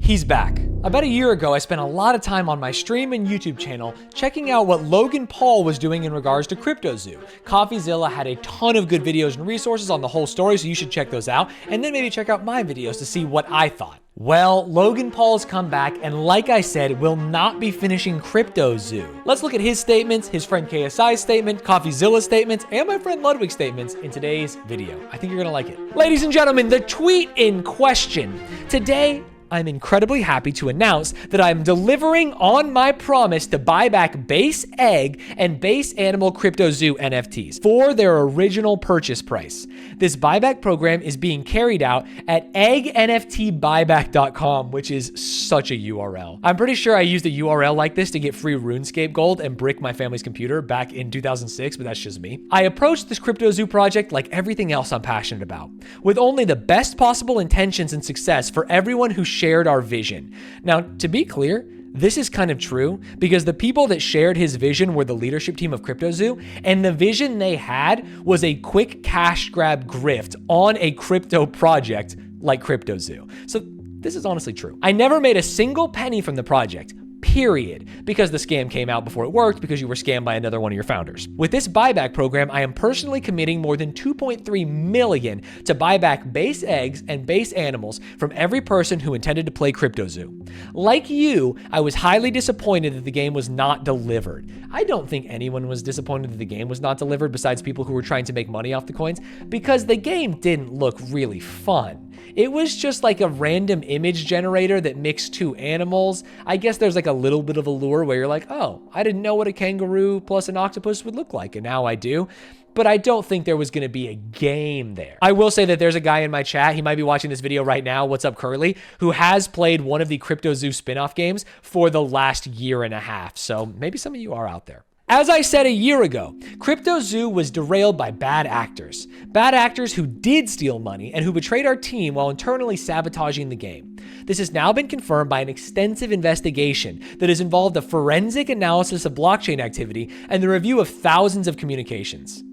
He's back. About a year ago, I spent a lot of time on my stream and YouTube channel checking out what Logan Paul was doing in regards to CryptoZoo. CoffeeZilla had a ton of good videos and resources on the whole story, so you should check those out, and then maybe check out my videos to see what I thought. Well, Logan Paul's come back, and like I said, will not be finishing CryptoZoo. Let's look at his statements, his friend KSI's statement, CoffeeZilla's statements, and my friend Ludwig's statements in today's video. I think you're gonna like it. Ladies and gentlemen, the tweet in question. Today, I'm incredibly happy to announce that I'm delivering on my promise to buy back base egg and base animal CryptoZoo NFTs for their original purchase price. This buyback program is being carried out at eggnftbuyback.com, which is such a URL. I'm pretty sure I used a URL like this to get free RuneScape gold and brick my family's computer back in 2006, but that's just me. I approached this CryptoZoo project like everything else I'm passionate about, with only the best possible intentions and success for everyone who shared our vision. Now, to be clear, this is kind of true because the people that shared his vision were the leadership team of CryptoZoo, and the vision they had was a quick cash grab grift on a crypto project like CryptoZoo. So this is honestly true. I never made a single penny from the project, period, because the scam came out before it worked because you were scammed by another one of your founders. With this buyback program, I am personally committing more than 2.3 million to buy back base eggs and base animals from every person who intended to play CryptoZoo. Like you, I was highly disappointed that the game was not delivered. I don't think anyone was disappointed that the game was not delivered besides people who were trying to make money off the coins, because the game didn't look really fun. It was just like a random image generator that mixed two animals. I guess there's like a little bit of a lure where you're like, oh, I didn't know what a kangaroo plus an octopus would look like, and now I do. But I don't think there was gonna be a game there. I will say that there's a guy in my chat, he might be watching this video right now, what's up Curly, who has played one of the CryptoZoo spin-off games for the last year and a half. So maybe some of you are out there. As I said a year ago, CryptoZoo was derailed by bad actors. Bad actors who did steal money and who betrayed our team while internally sabotaging the game. This has now been confirmed by an extensive investigation that has involved a forensic analysis of blockchain activity and the review of thousands of communications.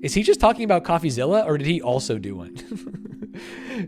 Is he just talking about CoffeeZilla, or did he also do one?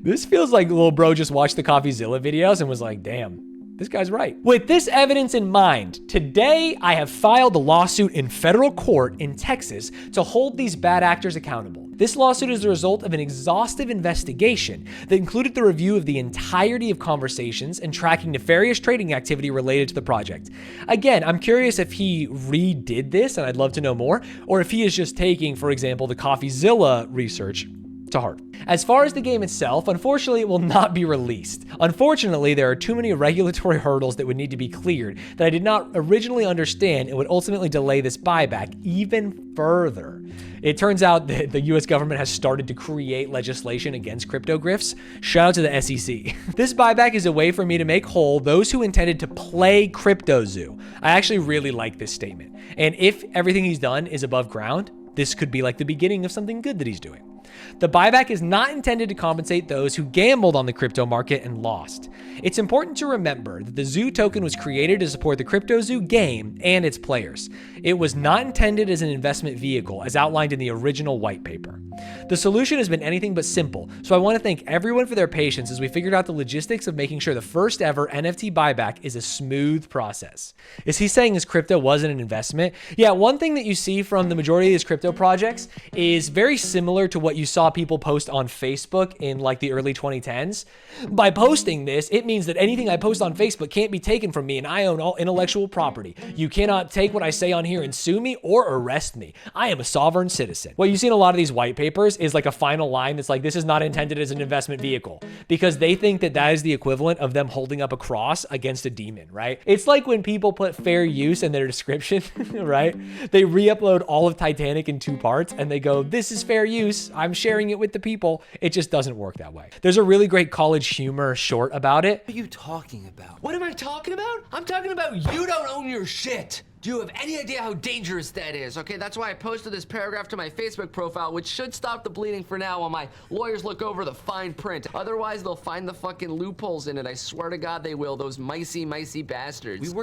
This feels like little bro just watched the CoffeeZilla videos and was like, damn. This guy's right. With this evidence in mind, today I have filed a lawsuit in federal court in Texas to hold these bad actors accountable. This lawsuit is the result of an exhaustive investigation that included the review of the entirety of conversations and tracking nefarious trading activity related to the project. Again, I'm curious if he redid this, and I'd love to know more, or if he is just taking, for example, the CoffeeZilla research to heart. As far as the game itself, unfortunately, it will not be released. Unfortunately, there are too many regulatory hurdles that would need to be cleared that I did not originally understand and would ultimately delay this buyback even further. It turns out that the US government has started to create legislation against crypto grifts. Shout out to the SEC. This buyback is a way for me to make whole those who intended to play CryptoZoo. I actually really like this statement. And if everything he's done is above ground, this could be like the beginning of something good that he's doing. The buyback is not intended to compensate those who gambled on the crypto market and lost. It's important to remember that the Zoo token was created to support the CryptoZoo game and its players. It was not intended as an investment vehicle, as outlined in the original white paper. The solution has been anything but simple, so I want to thank everyone for their patience as we figured out the logistics of making sure the first ever NFT buyback is a smooth process. Is he saying his crypto wasn't an investment? Yeah, one thing that you see from the majority of these crypto projects is very similar to what you saw people post on Facebook in like the early 2010s. By posting this, it means that anything I post on Facebook can't be taken from me, and I own all intellectual property. You cannot take what I say on here and sue me or arrest me. I am a sovereign citizen. What you see in a lot of these white papers is like a final line that's like, this is not intended as an investment vehicle, because they think that that is the equivalent of them holding up a cross against a demon, right? It's like when people put fair use in their description, right? They re-upload all of Titanic in 2 parts and they go, this is fair use, I'm sharing it with the people. It just doesn't work that way. There's a really great college humor short about it. What are you talking about? What am I talking about? I'm talking about you don't own your shit. Do you have any idea how dangerous that is? Okay, that's why I posted this paragraph to my Facebook profile, which should stop the bleeding for now while my lawyers look over the fine print. Otherwise, they'll find the fucking loopholes in it. I swear to God they will, those micey bastards.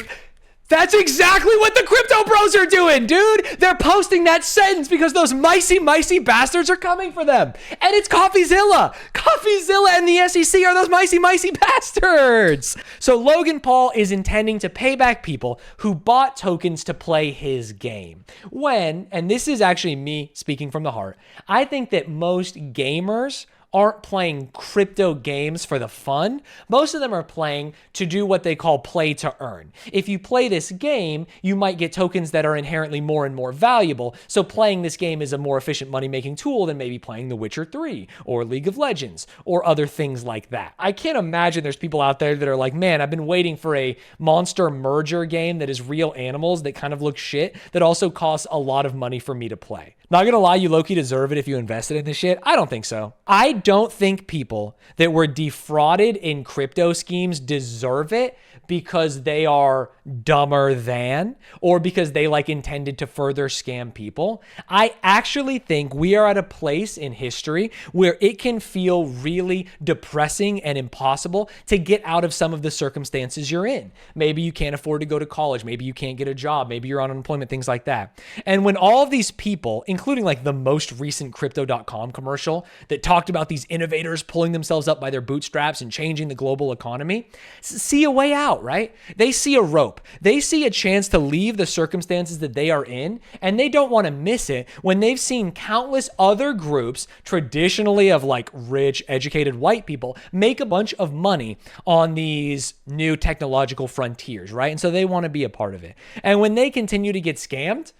That's exactly what the crypto bros are doing, dude. They're posting that sentence because those micey bastards are coming for them. And it's CoffeeZilla. CoffeeZilla and the SEC are those micey bastards. So Logan Paul is intending to pay back people who bought tokens to play his game. When, and this is actually me speaking from the heart, I think that most gamers aren't playing crypto games for the fun. Most of them are playing to do what they call play to earn. If you play this game, you might get tokens that are inherently more and more valuable. So playing this game is a more efficient money-making tool than maybe playing The Witcher 3 or League of Legends or other things like that. I can't imagine there's people out there that are like, man, I've been waiting for a monster merger game that is real animals that kind of look shit that also costs a lot of money for me to play. Not gonna lie, you low-key deserve it if you invested in this shit. I don't think so. I don't think people that were defrauded in crypto schemes deserve it because they are dumber than, or because they like intended to further scam people. I actually think we are at a place in history where it can feel really depressing and impossible to get out of some of the circumstances you're in. Maybe you can't afford to go to college. Maybe you can't get a job. Maybe you're on unemployment, things like that. And when all of these people, including like the most recent crypto.com commercial that talked about these innovators pulling themselves up by their bootstraps and changing the global economy, see a way out, right? They see a rope. They see a chance to leave the circumstances that they are in, and they don't want to miss it when they've seen countless other groups, traditionally of like rich, educated white people, make a bunch of money on these new technological frontiers, right? And so they want to be a part of it. And when they continue to get scammed,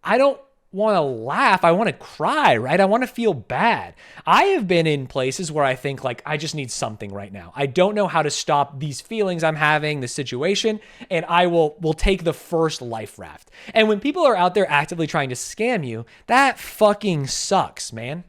I don't want to laugh. I want to cry, right? I want to feel bad. I have been in places where I think like, I just need something right now. I don't know how to stop these feelings I'm having, the situation, and I will take the first life raft. And when people are out there actively trying to scam you, that fucking sucks, man.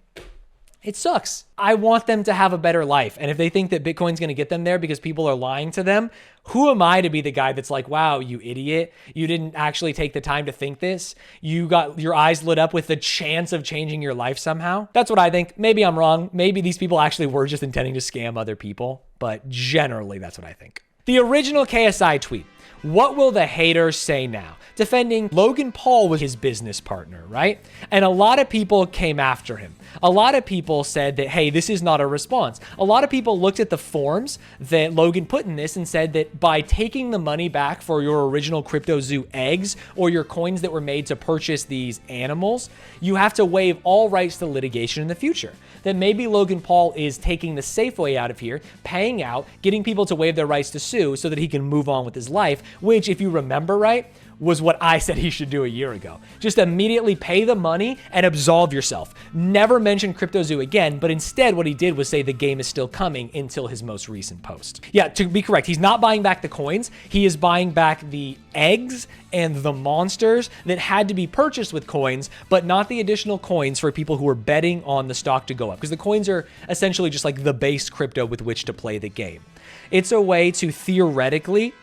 It sucks. I want them to have a better life. And if they think that Bitcoin's going to get them there because people are lying to them, who am I to be the guy that's like, wow, you idiot. You didn't actually take the time to think this. You got your eyes lit up with the chance of changing your life somehow. That's what I think. Maybe I'm wrong. Maybe these people actually were just intending to scam other people. But generally, that's what I think. The original KSI tweet. What will the haters say now? Defending Logan Paul was his business partner, right? And a lot of people came after him. A lot of people said that, hey, this is not a response. A lot of people looked at the forms that Logan put in this and said that by taking the money back for your original Crypto Zoo eggs or your coins that were made to purchase these animals, you have to waive all rights to litigation in the future. That maybe Logan Paul is taking the safe way out of here, paying out, getting people to waive their rights to sue so that he can move on with his life, which, if you remember right, was what I said he should do a year ago. Just immediately pay the money and absolve yourself. Never mention CryptoZoo again, but instead what he did was say the game is still coming until his most recent post. Yeah, to be correct, he's not buying back the coins. He is buying back the eggs and the monsters that had to be purchased with coins, but not the additional coins for people who are betting on the stock to go up, because the coins are essentially just like the base crypto with which to play the game. It's a way to theoretically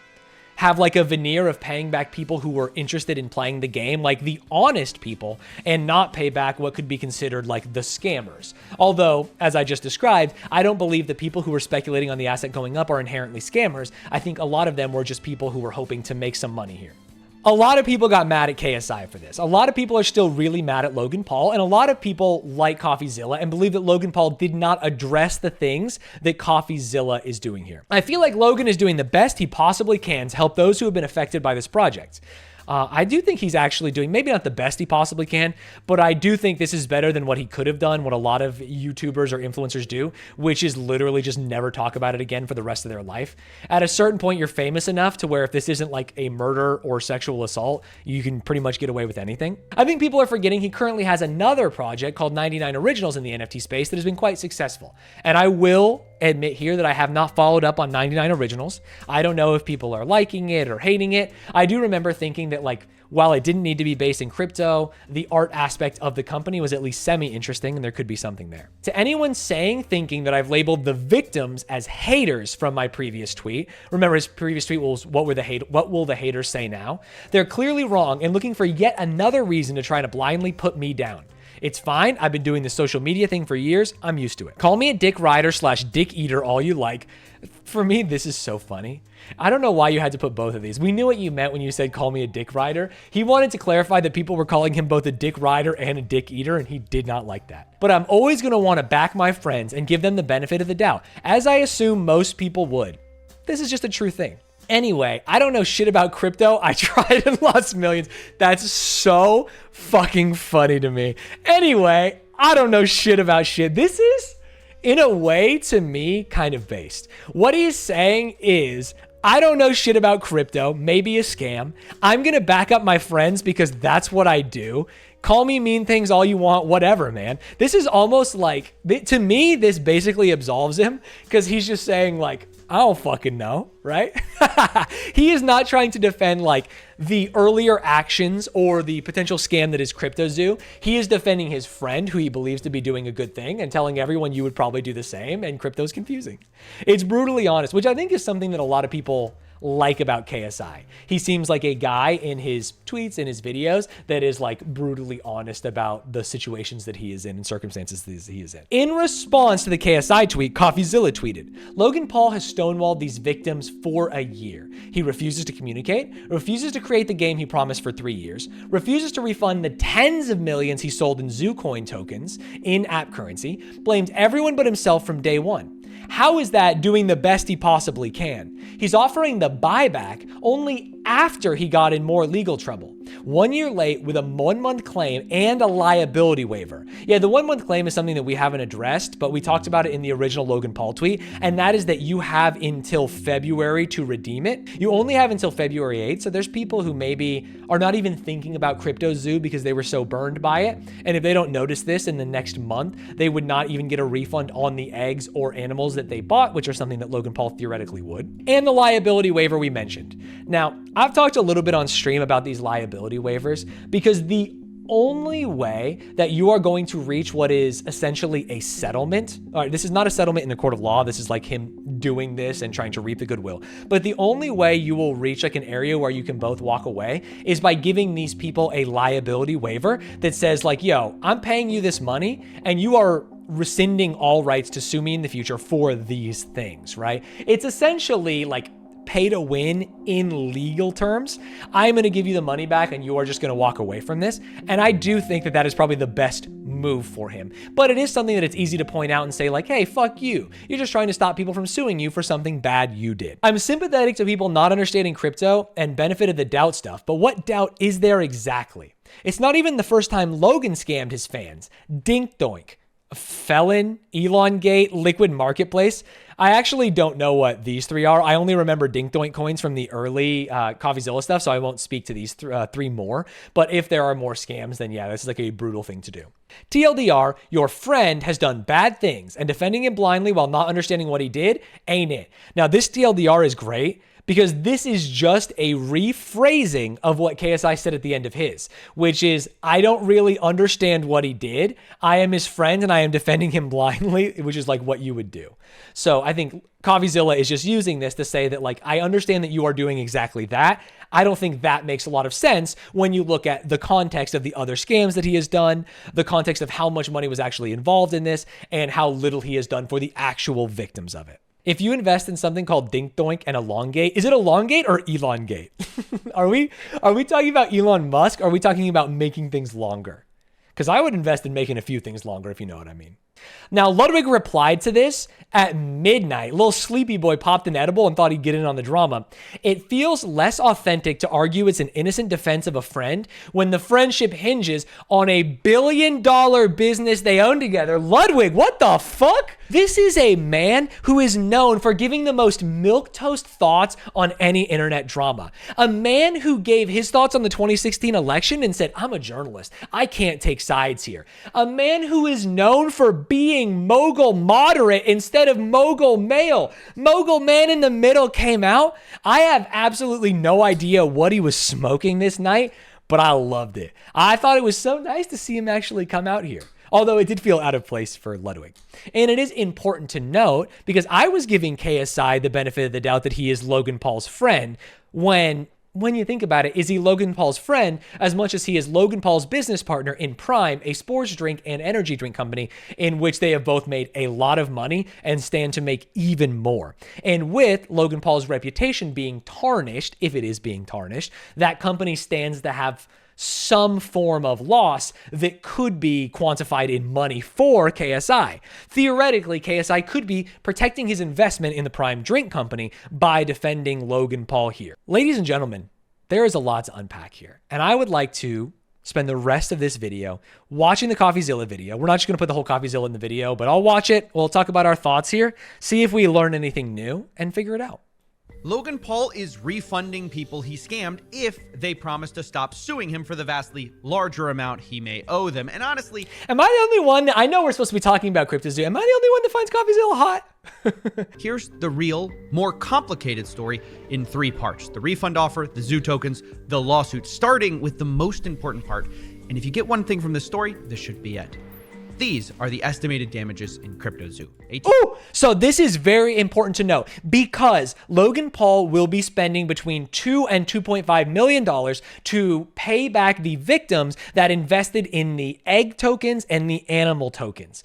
have like a veneer of paying back people who were interested in playing the game, like the honest people, and not pay back what could be considered like the scammers. Although, as I just described, I don't believe the people who were speculating on the asset going up are inherently scammers. I think a lot of them were just people who were hoping to make some money here. A lot of people got mad at KSI for this. A lot of people are still really mad at Logan Paul, and a lot of people like CoffeeZilla and believe that Logan Paul did not address the things that CoffeeZilla is doing here. I feel like Logan is doing the best he possibly can to help those who have been affected by this project. I do think he's actually doing maybe not the best he possibly can, but I do think this is better than what he could have done, what a lot of YouTubers or influencers do, which is literally just never talk about it again for the rest of their life. At a certain point, you're famous enough to where if this isn't like a murder or sexual assault, you can pretty much get away with anything. I think people are forgetting he currently has another project called 99 Originals in the NFT space that has been quite successful. And I will admit here that I have not followed up on 99 Originals. I don't know if people are liking it or hating it. I do remember thinking that like, while it didn't need to be based in crypto, the art aspect of the company was at least semi-interesting and there could be something there. To anyone thinking that I've labeled the victims as haters from my previous tweet, remember his previous tweet was, what will the haters say now? They're clearly wrong and looking for yet another reason to try to blindly put me down. It's fine. I've been doing the social media thing for years. I'm used to it. Call me a dick rider / dick eater all you like. For me, this is so funny. I don't know why you had to put both of these. We knew what you meant when you said call me a dick rider. He wanted to clarify that people were calling him both a dick rider and a dick eater, and he did not like that. But I'm always going to want to back my friends and give them the benefit of the doubt, as I assume most people would. This is just a true thing. Anyway, I don't know shit about crypto. I tried and lost millions. That's so fucking funny to me. Anyway, I don't know shit about shit. This is, in a way, to me, kind of based. What he's saying is, I don't know shit about crypto, maybe a scam. I'm going to back up my friends because that's what I do. Call me mean things all you want, whatever, man. This is almost like, to me, this basically absolves him because he's just saying like, I don't fucking know, right? He is not trying to defend like the earlier actions or the potential scam that is CryptoZoo. He is defending his friend who he believes to be doing a good thing and telling everyone you would probably do the same, and crypto's confusing. It's brutally honest, which I think is something that a lot of people like about KSI. He seems like a guy in his tweets and his videos that is like brutally honest about the situations that he is in and circumstances that he is in. In response to the KSI tweet, CoffeeZilla tweeted, Logan Paul has stonewalled these victims for a year. He refuses to communicate, refuses to create the game he promised for 3 years, refuses to refund the tens of millions he sold in ZooCoin tokens in-app currency, blamed everyone but himself from day one. How is that doing the best he possibly can? He's offering the buyback only after he got in more legal trouble. 1 year late with a 1 month claim and a liability waiver. Yeah, the 1 month claim is something that we haven't addressed, but we talked about it in the original Logan Paul tweet, and that is that you have until February to redeem it. You only have until February 8th, so there's people who maybe are not even thinking about CryptoZoo because they were so burned by it, and if they don't notice this in the next month, they would not even get a refund on the eggs or animals that they bought, which are something that Logan Paul theoretically would. And the liability waiver we mentioned. Now, I've talked a little bit on stream about these liability waivers because the only way that you are going to reach what is essentially a settlement, all right, this is not a settlement in the court of law, this is like him doing this and trying to reap the goodwill, but the only way you will reach like an area where you can both walk away is by giving these people a liability waiver that says like, yo, I'm paying you this money and you are rescinding all rights to sue me in the future for these things, right? It's essentially like pay to win in legal terms. I'm going to give you the money back and you are just going to walk away from this. And I do think that that is probably the best move for him. But it is something that it's easy to point out and say like, hey, fuck you. You're just trying to stop people from suing you for something bad you did. I'm sympathetic to people not understanding crypto and benefit of the doubt stuff, but what doubt is there exactly? It's not even the first time Logan scammed his fans. Dink Doink, Felon, Elongate, Liquid Marketplace. I actually don't know what these three are. I only remember Dink Doink coins from the early CoffeeZilla stuff, so I won't speak to these three more. But if there are more scams, then yeah, this is like a brutal thing to do. TLDR, your friend has done bad things, and defending him blindly while not understanding what he did ain't it. Now, this TLDR is great because this is just a rephrasing of what KSI said at the end of his, which is, I don't really understand what he did. I am his friend and I am defending him blindly, which is like what you would do. So I think CoffeeZilla is just using this to say that like, I understand that you are doing exactly that. I don't think that makes a lot of sense when you look at the context of the other scams that he has done, the context of how much money was actually involved in this, and how little he has done for the actual victims of it. If you invest in something called Dink Doink and Elongate, is it Elongate or Elongate? Are we talking about Elon Musk? Or are we talking about making things longer? Because I would invest in making a few things longer, if you know what I mean. Now, Ludwig replied to this at midnight. Little sleepy boy popped an edible and thought he'd get in on the drama. It feels less authentic to argue it's an innocent defense of a friend when the friendship hinges on a $1 billion business they own together. Ludwig, what the fuck? This is a man who is known for giving the most milquetoast thoughts on any internet drama. A man who gave his thoughts on the 2016 election and said, I'm a journalist. I can't take sides here. A man who is known for being mogul moderate instead of mogul male. Mogul man in the middle came out. I have absolutely no idea what he was smoking this night, but I loved it. I thought it was so nice to see him actually come out here. Although it did feel out of place for Ludwig. And it is important to note, because I was giving KSI the benefit of the doubt that he is Logan Paul's friend when when you think about it, is he Logan Paul's friend as much as he is Logan Paul's business partner in Prime, a sports drink and energy drink company in which they have both made a lot of money and stand to make even more. And with Logan Paul's reputation being tarnished, if it is being tarnished, that company stands to have some form of loss that could be quantified in money for KSI. Theoretically, KSI could be protecting his investment in the Prime Drink Company by defending Logan Paul here. Ladies and gentlemen, there is a lot to unpack here, and I would like to spend the rest of this video watching the CoffeeZilla video. We're not just going to put the whole CoffeeZilla in the video, but I'll watch it. We'll talk about our thoughts here, see if we learn anything new, and figure it out. Logan Paul is refunding people he scammed if they promise to stop suing him for the vastly larger amount he may owe them. And honestly, am I the only one I know we're supposed to be talking about CryptoZoo? Am I the only one that finds CoffeeZilla hot? here's the real, more complicated story in 3 parts. The refund offer, the zoo tokens, the lawsuit, starting with the most important part. And if you get one thing from this story, this should be it. These are the estimated damages in CryptoZoo. Ooh, so this is very important to know because Logan Paul will be spending between $2 and $2.5 million to pay back the victims that invested in the egg tokens and the animal tokens.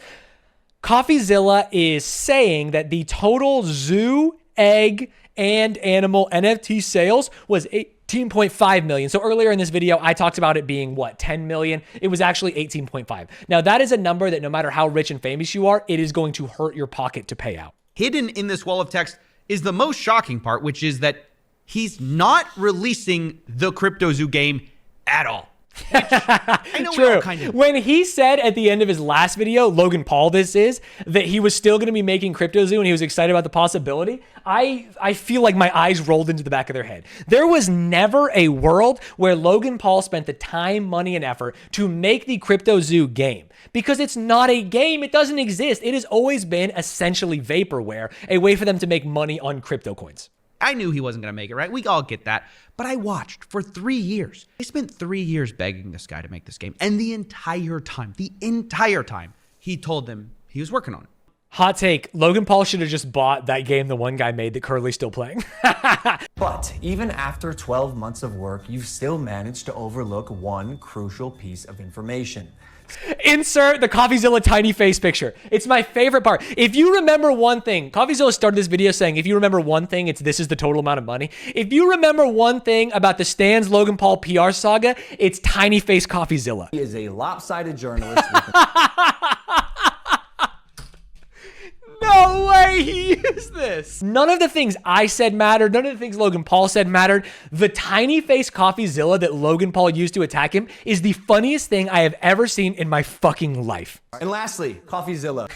CoffeeZilla is saying that the total zoo, egg, and animal NFT sales was $18.5 million. So earlier in this video, I talked about it being what, 10 million? It was actually 18.5. Now that is a number that no matter how rich and famous you are, it is going to hurt your pocket to pay out. Hidden in this wall of text is the most shocking part, which is that he's not releasing the CryptoZoo game at all. I know. True. Kind of. When he said at the end of his last video, Logan Paul this is, that he was still going to be making CryptoZoo and he was excited about the possibility, I feel like my eyes rolled into the back of their head. There was never a world where Logan Paul spent the time, money, and effort to make the CryptoZoo game. Because it's not a game. It doesn't exist. It has always been essentially vaporware, a way for them to make money on crypto coins. I knew he wasn't going to make it, right? We all get that. But I watched for 3 years. I spent 3 years begging this guy to make this game. And the entire time, he told them he was working on it. Hot take, Logan Paul should have just bought that game the one guy made that Curly's still playing. But even after 12 months of work, you've still managed to overlook one crucial piece of information. Insert the CoffeeZilla tiny face picture. It's my favorite part. If you remember one thing, CoffeeZilla started this video saying, if you remember one thing, it's this is the total amount of money. If you remember one thing about the Stanz Logan Paul PR saga, it's tiny face CoffeeZilla. He is a lopsided journalist. No way he used this. None of the things I said mattered. None of the things Logan Paul said mattered. The tiny face CoffeeZilla that Logan Paul used to attack him is the funniest thing I have ever seen in my fucking life. And lastly, CoffeeZilla.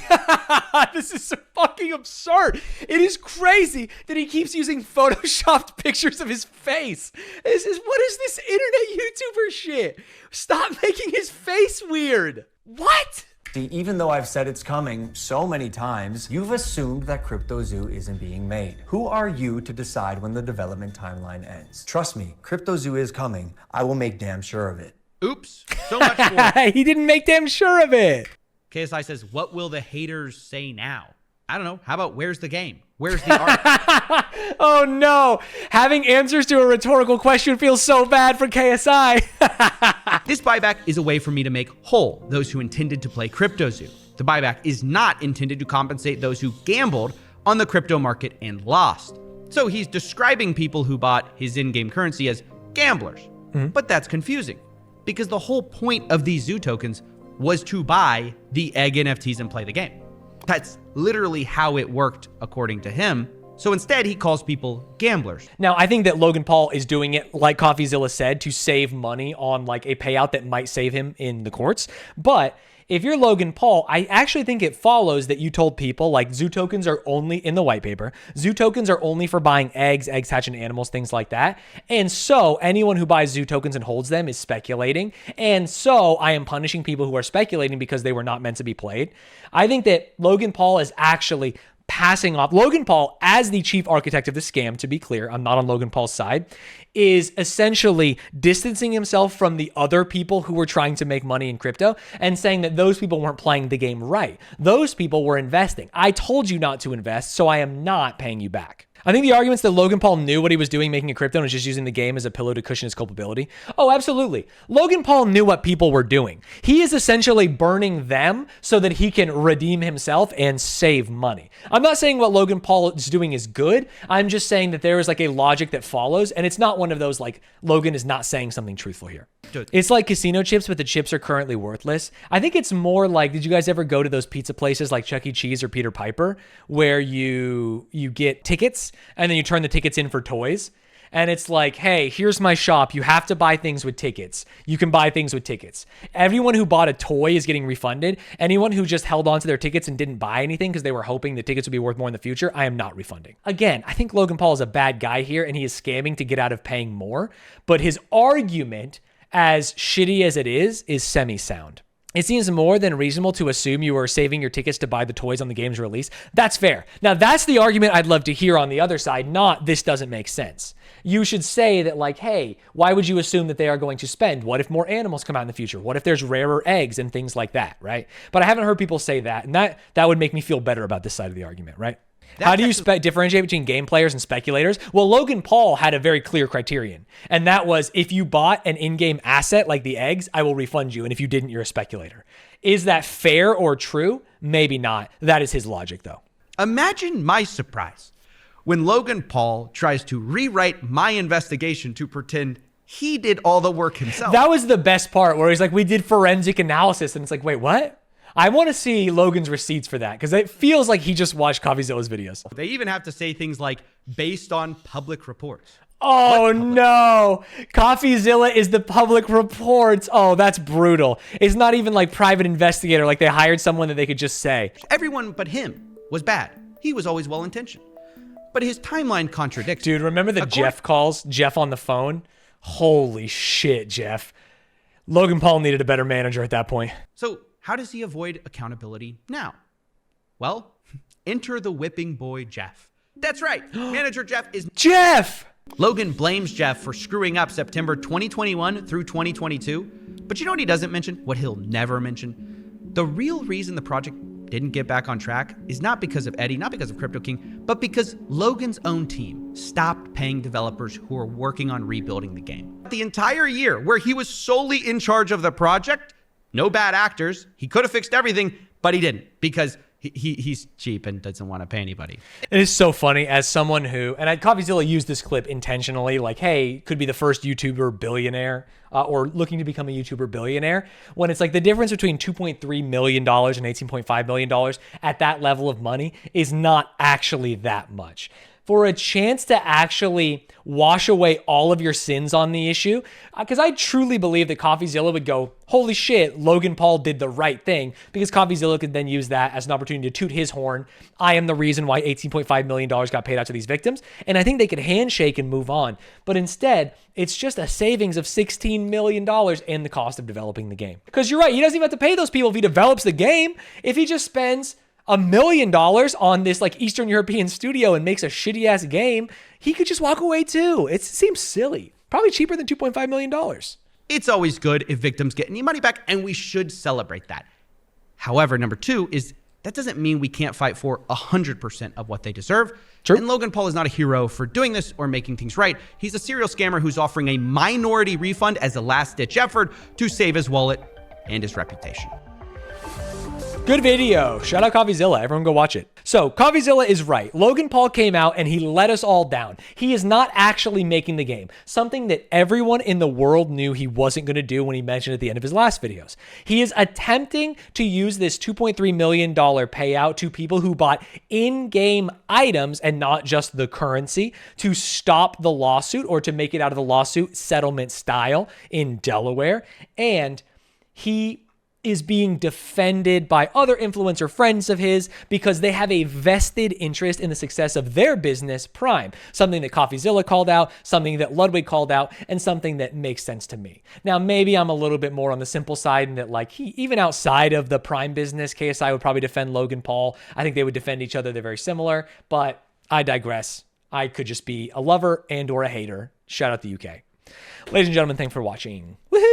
This is so fucking absurd. It is crazy that he keeps using photoshopped pictures of his face. What is this internet YouTuber shit? Stop making his face weird. What? See, even though I've said it's coming so many times, you've assumed that CryptoZoo isn't being made. Who are you to decide when the development timeline ends? Trust me, CryptoZoo is coming. I will make damn sure of it. Oops. So much for He didn't make damn sure of it. KSI says, what will the haters say now? I don't know. How about where's the game? Where's the art? Oh no. Having answers to a rhetorical question feels so bad for KSI. This buyback is a way for me to make whole those who intended to play CryptoZoo. The buyback is not intended to compensate those who gambled on the crypto market and lost. So he's describing people who bought his in-game currency as gamblers. But that's confusing because the whole point of these zoo tokens was to buy the egg NFTs and play the game. That's literally how it worked according to him. So instead, he calls people gamblers. Now, I think that Logan Paul is doing it, like CoffeeZilla said, to save money on like a payout that might save him in the courts. But if you're Logan Paul, I actually think it follows that you told people like zoo tokens are only in the white paper. Zoo tokens are only for buying eggs hatching animals, things like that. And so anyone who buys zoo tokens and holds them is speculating. And so I am punishing people who are speculating because they were not meant to be played. I think that Logan Paul is actually passing off. Logan Paul, as the chief architect of the scam, to be clear, I'm not on Logan Paul's side, is essentially distancing himself from the other people who were trying to make money in crypto and saying that those people weren't playing the game right. Those people were investing. I told you not to invest, so I am not paying you back. I think the arguments that Logan Paul knew what he was doing making a crypto and was just using the game as a pillow to cushion his culpability. Oh, absolutely. Logan Paul knew what people were doing. He is essentially burning them so that he can redeem himself and save money. I'm not saying what Logan Paul is doing is good. I'm just saying that there is like a logic that follows, and it's not one of those like Logan is not saying something truthful here. It's like casino chips, but the chips are currently worthless. I think it's more like, did you guys ever go to those pizza places like Chuck E. Cheese or Peter Piper where you get tickets and then you turn the tickets in for toys? And it's like, hey, here's my shop. You have to buy things with tickets. You can buy things with tickets. Everyone who bought a toy is getting refunded. Anyone who just held on to their tickets and didn't buy anything because they were hoping the tickets would be worth more in the future, I am not refunding. Again, I think Logan Paul is a bad guy here and he is scamming to get out of paying more. But his argument, as shitty as it is semi-sound. It seems more than reasonable to assume you are saving your tickets to buy the toys on the game's release. That's fair. Now, that's the argument I'd love to hear on the other side, not this doesn't make sense. You should say that like, hey, why would you assume that they are going to spend? What if more animals come out in the future? What if there's rarer eggs and things like that, right? But I haven't heard people say that, and that would make me feel better about this side of the argument, right? How do you differentiate between game players and speculators? Well, Logan Paul had a very clear criterion, and that was if you bought an in-game asset like the eggs, I will refund you, and if you didn't, you're a speculator. Is that fair or true? Maybe not. That is his logic, though. Imagine my surprise when Logan Paul tries to rewrite my investigation to pretend he did all the work himself. That was the best part, where he's like, we did forensic analysis, and it's like, wait, what? I want to see Logan's receipts for that because it feels like he just watched CoffeeZilla's videos. They even have to say things like, based on public reports. Oh, no. CoffeeZilla is the public reports. Oh, that's brutal. It's not even like private investigator, like they hired someone that they could just say. Everyone but him was bad. He was always well-intentioned. But his timeline contradicts. Dude, remember the Jeff calls? Jeff on the phone? Holy shit, Jeff. Logan Paul needed a better manager at that point. So how does he avoid accountability now? Well, enter the whipping boy, Jeff. That's right. Manager Jeff is... Jeff! Logan blames Jeff for screwing up September 2021 through 2022. But you know what he doesn't mention? What he'll never mention? The real reason the project didn't get back on track is not because of Eddie, not because of Crypto King, but because Logan's own team stopped paying developers who are working on rebuilding the game. The entire year where he was solely in charge of the project, no bad actors, he could have fixed everything, but he didn't because he's cheap and doesn't want to pay anybody. It is so funny as someone who, and CoffeeZilla used this clip intentionally, like, hey, could be the first YouTuber billionaire or looking to become a YouTuber billionaire, when it's like the difference between $2.3 million and $18.5 million at that level of money is not actually that much. For a chance to actually wash away all of your sins on the issue, because I truly believe that CoffeeZilla would go, holy shit, Logan Paul did the right thing, because CoffeeZilla could then use that as an opportunity to toot his horn. I am the reason why $18.5 million got paid out to these victims, and I think they could handshake and move on. But instead, it's just a savings of $16 million in the cost of developing the game. Because you're right, he doesn't even have to pay those people if he develops the game. If he just spends $1 million on this like Eastern European studio and makes a shitty ass game, he could just walk away too. It seems silly. Probably cheaper than $2.5 million. It's always good if victims get any money back, and we should celebrate that. However, number two is that doesn't mean we can't fight for 100% of what they deserve. True. And Logan Paul is not a hero for doing this or making things right. He's a serial scammer who's offering a minority refund as a last-ditch effort to save his wallet and his reputation. Good video. Shout out CoffeeZilla. Everyone go watch it. So CoffeeZilla is right. Logan Paul came out and he let us all down. He is not actually making the game. Something that everyone in the world knew he wasn't going to do when he mentioned at the end of his last videos. He is attempting to use this $2.3 million payout to people who bought in-game items and not just the currency to stop the lawsuit or to make it out of the lawsuit settlement style in Delaware. And he is being defended by other influencer friends of his because they have a vested interest in the success of their business, Prime. Something that CoffeeZilla called out, something that Ludwig called out, and something that makes sense to me. Now, maybe I'm a little bit more on the simple side in that, like, even outside of the Prime business, KSI would probably defend Logan Paul. I think they would defend each other. They're very similar, but I digress. I could just be a lover and or a hater. Shout out the UK. Ladies and gentlemen, thanks for watching. Woohoo!